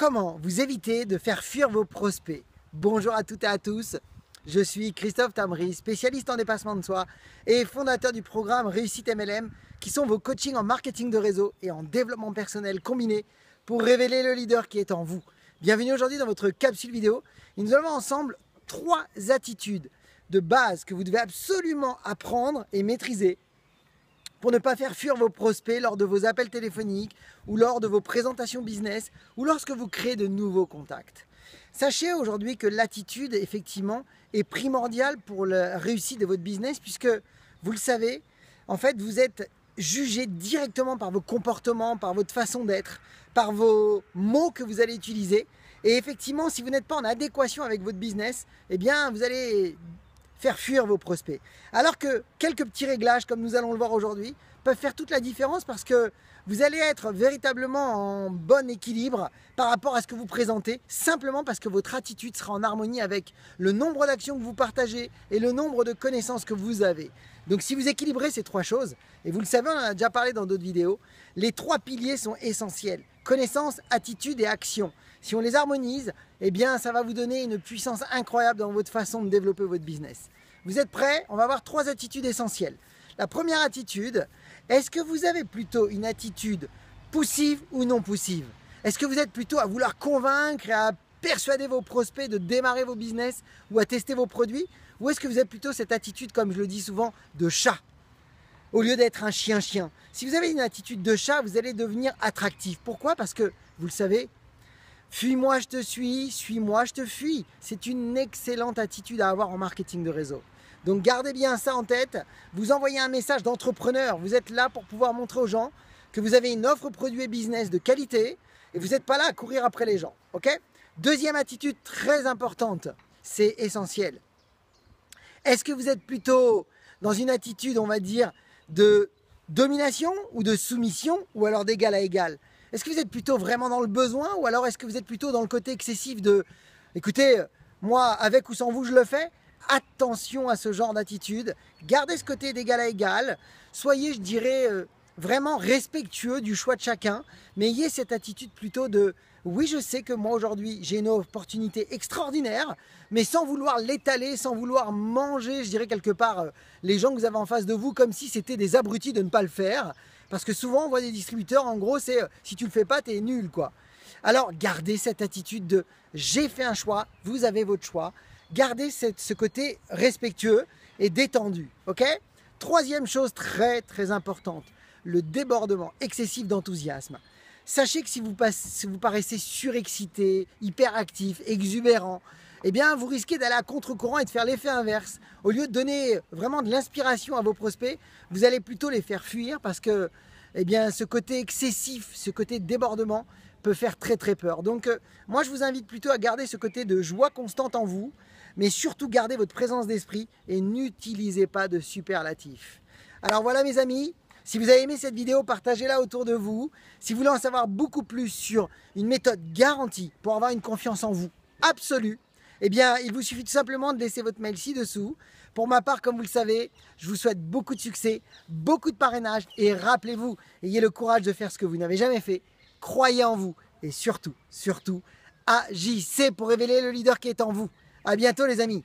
Comment vous éviter de faire fuir vos prospects? Bonjour à toutes et à tous, je suis Christophe Tamry, spécialiste en dépassement de soi et fondateur du programme Réussite MLM, qui sont vos coachings en marketing de réseau et en développement personnel combinés pour révéler le leader qui est en vous. Bienvenue aujourd'hui dans votre capsule vidéo et nous allons ensemble 3 attitudes de base que vous devez absolument apprendre et maîtriser pour ne pas faire fuir vos prospects lors de vos appels téléphoniques ou lors de vos présentations business ou lorsque vous créez de nouveaux contacts. Sachez aujourd'hui que l'attitude, effectivement, est primordiale pour la réussite de votre business puisque, vous le savez, en fait, vous êtes jugé directement par vos comportements, par votre façon d'être, par vos mots que vous allez utiliser. Et effectivement, si vous n'êtes pas en adéquation avec votre business, eh bien, vous allez faire fuir vos prospects. Alors que quelques petits réglages, comme nous allons le voir aujourd'hui, peuvent faire toute la différence parce que vous allez être véritablement en bon équilibre par rapport à ce que vous présentez, simplement parce que votre attitude sera en harmonie avec le nombre d'actions que vous partagez et le nombre de connaissances que vous avez. Donc si vous équilibrez ces 3 choses, et vous le savez, on en a déjà parlé dans d'autres vidéos, les 3 piliers sont essentiels: connaissance, attitude et action. Si on les harmonise, eh bien ça va vous donner une puissance incroyable dans votre façon de développer votre business. Vous êtes prêts? On va voir 3 attitudes essentielles. La première attitude, est-ce que vous avez plutôt une attitude poussive ou non poussive? Est-ce que vous êtes plutôt à vouloir convaincre et à persuader vos prospects de démarrer vos business ou à tester vos produits? Ou est-ce que vous avez plutôt cette attitude, comme je le dis souvent, de chat, au lieu d'être un chien-chien? Si vous avez une attitude de chat, vous allez devenir attractif. Pourquoi? Parce que, vous le savez, fuis-moi, je te suis-moi, je te fuis. C'est une excellente attitude à avoir en marketing de réseau. Donc gardez bien ça en tête. Vous envoyez un message d'entrepreneur. Vous êtes là pour pouvoir montrer aux gens que vous avez une offre produit et business de qualité et vous n'êtes pas là à courir après les gens. Ok? Deuxième attitude très importante, c'est essentiel. Est-ce que vous êtes plutôt dans une attitude, on va dire, de domination ou de soumission, ou alors d'égal à égal? Est-ce que vous êtes plutôt vraiment dans le besoin, ou alors est-ce que vous êtes plutôt dans le côté excessif de « écoutez, moi, avec ou sans vous, je le fais ». Attention à ce genre d'attitude, gardez ce côté d'égal à égal, soyez, je dirais, vraiment respectueux du choix de chacun, mais ayez cette attitude plutôt de « oui, je sais que moi aujourd'hui j'ai une opportunité extraordinaire », mais sans vouloir l'étaler, sans vouloir manger, je dirais quelque part, les gens que vous avez en face de vous comme si c'était des abrutis de ne pas le faire, parce que souvent on voit des distributeurs, en gros c'est « si tu le fais pas, t'es nul » quoi. Alors gardez cette attitude de « j'ai fait un choix, vous avez votre choix ». Gardez ce côté respectueux et détendu, ok? Troisième chose très très importante, le débordement excessif d'enthousiasme. Sachez que si vous paraissez surexcité, hyperactif, exubérant, eh bien vous risquez d'aller à contre-courant et de faire l'effet inverse. Au lieu de donner vraiment de l'inspiration à vos prospects, vous allez plutôt les faire fuir parce que eh bien, ce côté excessif, ce côté débordement peut faire très très peur. Donc moi je vous invite plutôt à garder ce côté de joie constante en vous, mais surtout gardez votre présence d'esprit et n'utilisez pas de superlatifs. Alors voilà mes amis, si vous avez aimé cette vidéo, partagez-la autour de vous. Si vous voulez en savoir beaucoup plus sur une méthode garantie pour avoir une confiance en vous absolue, eh bien il vous suffit tout simplement de laisser votre mail ci-dessous. Pour ma part, comme vous le savez, je vous souhaite beaucoup de succès, beaucoup de parrainage et rappelez-vous, ayez le courage de faire ce que vous n'avez jamais fait, croyez en vous et surtout, agissez pour révéler le leader qui est en vous. À bientôt les amis.